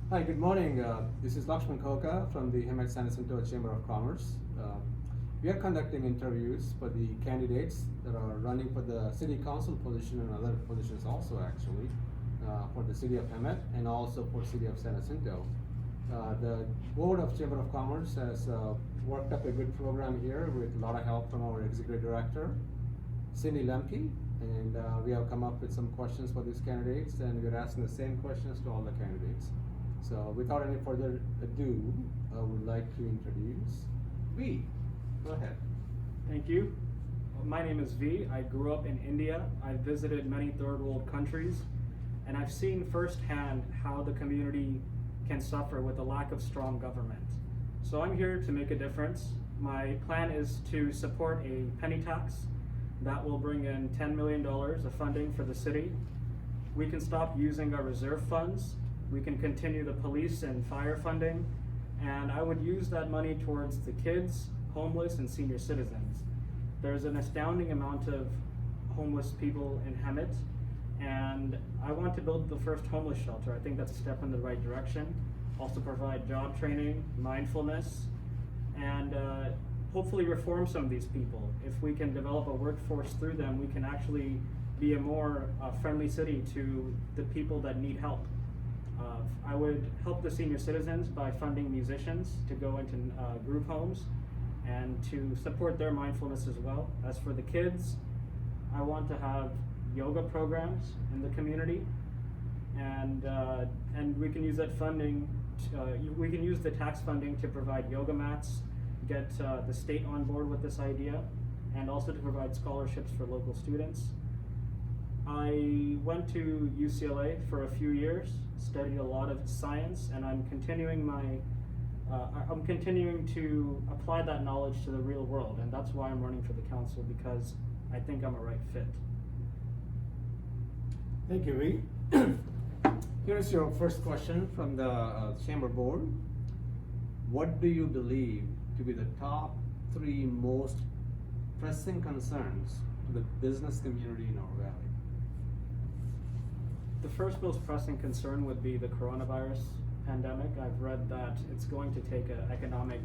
Hi, good morning. This is Lakshman Koka from the Hemet San Jacinto Chamber of Commerce. We are conducting interviews for the candidates that are running for the city council position and other positions also actually for the city of Hemet and also for city of San Jacinto. The board of Chamber of Commerce has worked up a good program here with a lot of help from our executive director, Cindy Lemke, and we have come up with some questions for these candidates, and we're asking the same questions to all the candidates. So without any further ado, I would like to introduce V. Go ahead. Thank you. My name is V. I grew up in India. I've visited many third world countries, and I've seen firsthand how the community can suffer with a lack of strong government. So I'm here to make a difference. My plan is to support a penny tax that will bring in $10 million of funding for the city. We can stop using our reserve funds. We can continue the police and fire funding, and I would use that money towards the kids, homeless, and senior citizens. There's an astounding amount of homeless people in Hemet, and I want to build the first homeless shelter. I think that's a step in the right direction. Also provide job training, mindfulness, and hopefully reform some of these people. If we can develop a workforce through them, we can actually be a more friendly city to the people that need help. I would help the senior citizens by funding musicians to go into group homes and to support their mindfulness as well. As for the kids, I want to have yoga programs in the community, and we can use that funding. We can use the tax funding to provide yoga mats, get the state on board with this idea, and also to provide scholarships for local students. I went to UCLA for a few years, studied a lot of science, and I'm continuing to apply that knowledge to the real world, and that's why I'm running for the council, because I think I'm a right fit. Thank you, V. Here's your first question from the Chamber Board. What do you believe to be the top 3 most pressing concerns to the business community in our valley? The first most pressing concern would be the coronavirus pandemic. I've read that it's going to take an economic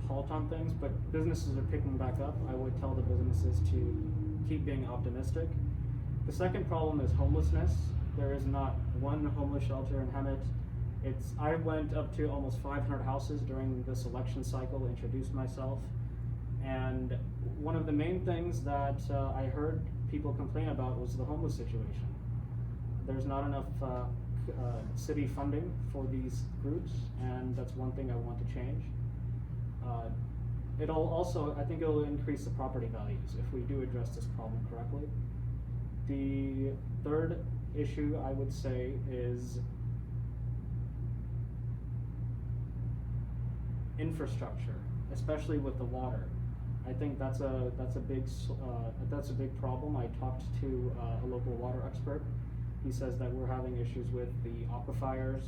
halt on things, but businesses are picking back up. I would tell the businesses to keep being optimistic. The second problem is homelessness. There is not one homeless shelter in Hemet. I went up to almost 500 houses during this election cycle, introduced myself, and one of the main things that I heard people complain about was the homeless situation. There's not enough city funding for these groups, and that's one thing I want to change. I think it'll increase the property values if we do address this problem correctly. The third issue I would say is infrastructure, especially with the water. I think that's a big problem. I talked to a local water expert. He says that we're having issues with the aquifers,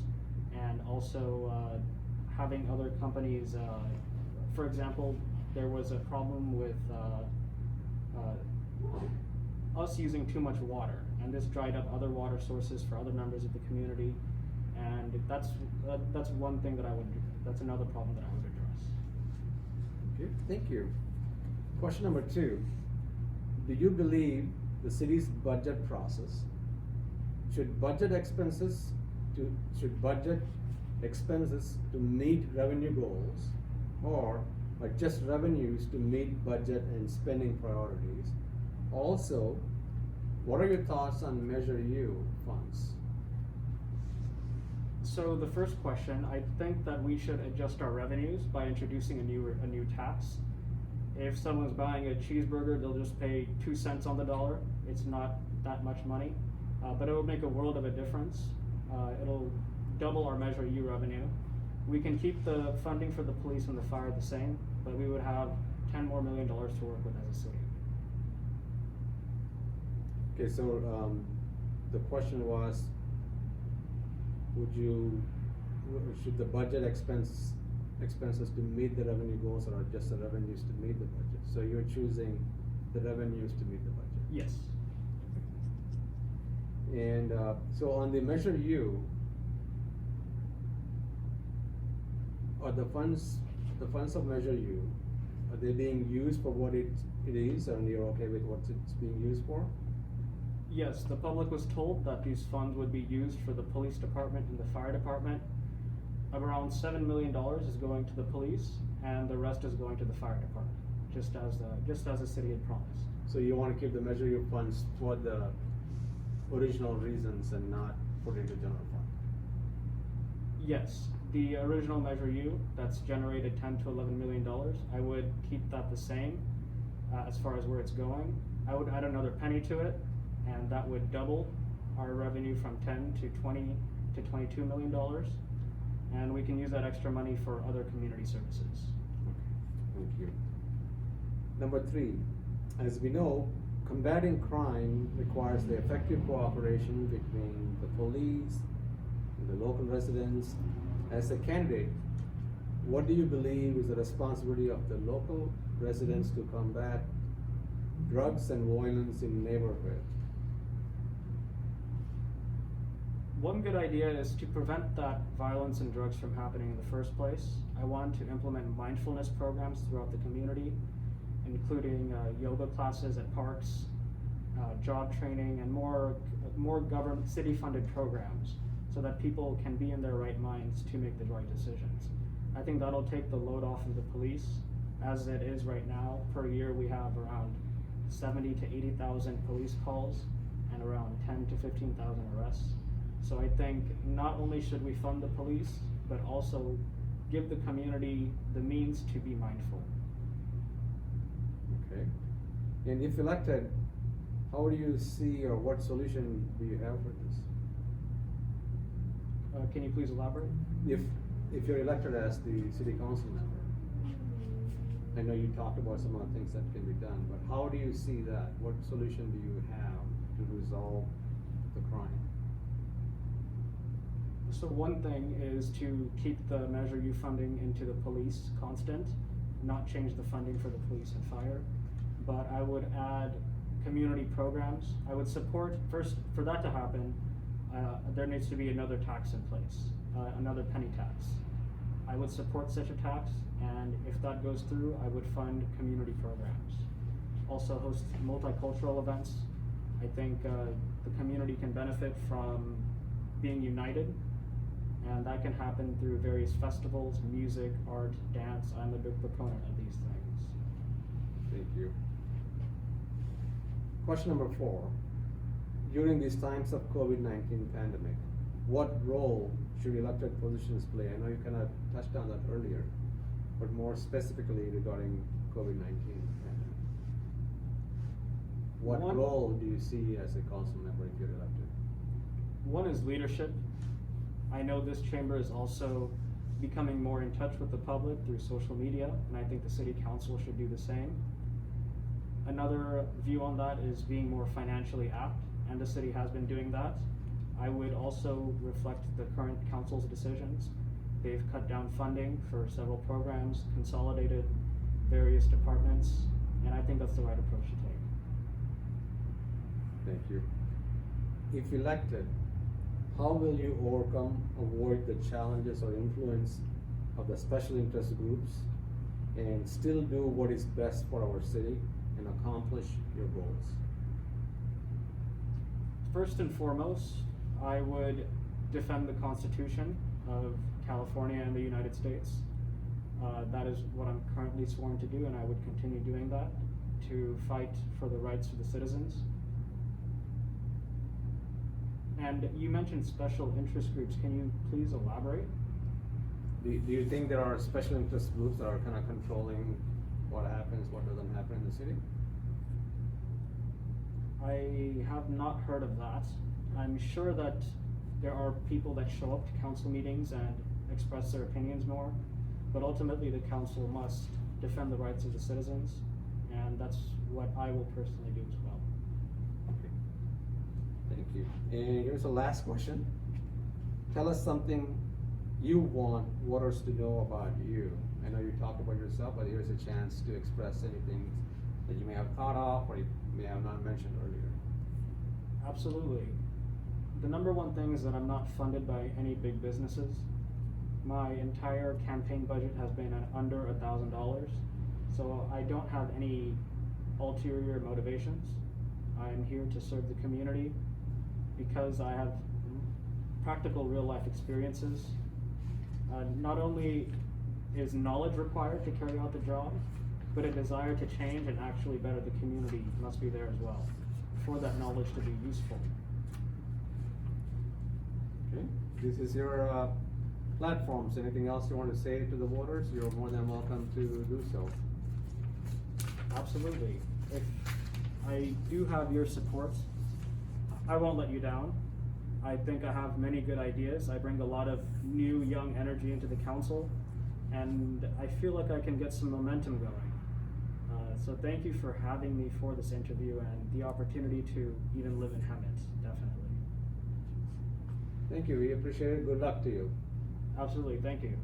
and also having other companies. For example, there was a problem with us using too much water, and this dried up other water sources for other members of the community. And that's one thing that that's another problem that I would address. Okay, thank you. Question number 2. Do you believe the city's budget process should budget expenses to meet revenue goals, or just revenues to meet budget and spending priorities? Also, what are your thoughts on Measure U funds? So the first question, I think that we should adjust our revenues by introducing a new tax. If someone's buying a cheeseburger, they'll just pay 2 cents on the dollar. It's not that much money, but it will make a world of a difference. It'll double our Measure U revenue. We can keep the funding for the police and the fire the same, but we would have $10 million more to work with as a city. Okay, so the question was, should the budget expenses to meet the revenue goals, or just the revenues to meet the budget? So you're choosing the revenues to meet the budget? Yes. And so on the Measure U, Are the funds of Measure U, are they being used for what it is, and you're okay with what it's being used for? Yes, the public was told that these funds would be used for the police department and the fire department. Around $7 million is going to the police, and the rest is going to the fire department, just as the city had promised. So you want to keep the Measure U funds for the original reasons and not put it into general fund? Yes, the original Measure U that's generated $10 to $11 million, I would keep that the same as far as where it's going. I would add another penny to it, and that would double our revenue from 10 to 20 to $22 million. And we can use that extra money for other community services. Thank you. Number 3, as we know, combating crime requires the effective cooperation between the police and the local residents. As a candidate, what do you believe is the responsibility of the local residents to combat drugs and violence in neighborhood? One good idea is to prevent that violence and drugs from happening in the first place. I want to implement mindfulness programs throughout the community, including yoga classes at parks, job training, and more government city-funded programs, so that people can be in their right minds to make the right decisions. I think that'll take the load off of the police. As it is right now, per year we have around 70 to 80,000 police calls and around 10 to 15,000 arrests. So I think not only should we fund the police, but also give the community the means to be mindful. Okay. And if elected, how do you see, or what solution do you have for this? Can you please elaborate? If you're elected as the city council member, I know you talked about some of the things that can be done, but how do you see that? What solution do you have to resolve the crime? So one thing is to keep the Measure U funding into the police constant, not change the funding for the police and fire. But I would add community programs. I would support, first, for that to happen, there needs to be another tax in place, another penny tax. I would support such a tax, and if that goes through, I would fund community programs. Also host multicultural events. I think the community can benefit from being united, and that can happen through various festivals, music, art, dance. I'm a big proponent of these things. Thank you. Question number 4. During these times of COVID-19 pandemic, what role should elected positions play? I know you kind of touched on that earlier, but more specifically regarding COVID-19 pandemic. What role do you see as a council member if you're elected? One is leadership. I know this chamber is also becoming more in touch with the public through social media, and I think the city council should do the same. Another view on that is being more financially apt, and the city has been doing that. I would also reflect the current council's decisions. They've cut down funding for several programs, consolidated various departments, and I think that's the right approach to take. Thank you. If elected, how will you avoid the challenges or influence of the special interest groups and still do what is best for our city and accomplish your goals? First and foremost, I would defend the Constitution of California and the United States. That is what I'm currently sworn to do, and I would continue doing that, to fight for the rights of the citizens. And you mentioned special interest groups. Can you please elaborate? Do you think there are special interest groups that are kind of controlling what happens, what doesn't happen in the city? I have not heard of that. I'm sure that there are people that show up to council meetings and express their opinions more, but ultimately the council must defend the rights of the citizens, and that's what I will personally do as well. Okay. Thank you. And here's the last question. Tell us something you want voters to know about you. I know you talked about yourself, but here's a chance to express anything that you may have thought of or you may have not mentioned earlier. Absolutely. The number one thing is that I'm not funded by any big businesses. My entire campaign budget has been under $1,000, so I don't have any ulterior motivations. I'm here to serve the community because I have practical real life experiences. Not only is knowledge required to carry out the job, but a desire to change and actually better the community must be there as well, for that knowledge to be useful. Okay, this is your platforms. Anything else you want to say to the voters? You're more than welcome to do so. Absolutely. If I do have your support, I won't let you down. I think I have many good ideas. I bring a lot of new, young energy into the council, and I feel like I can get some momentum going. So thank you for having me for this interview and the opportunity to even live in Hemet, definitely. Thank you. We appreciate it. Good luck to you. Absolutely, thank you.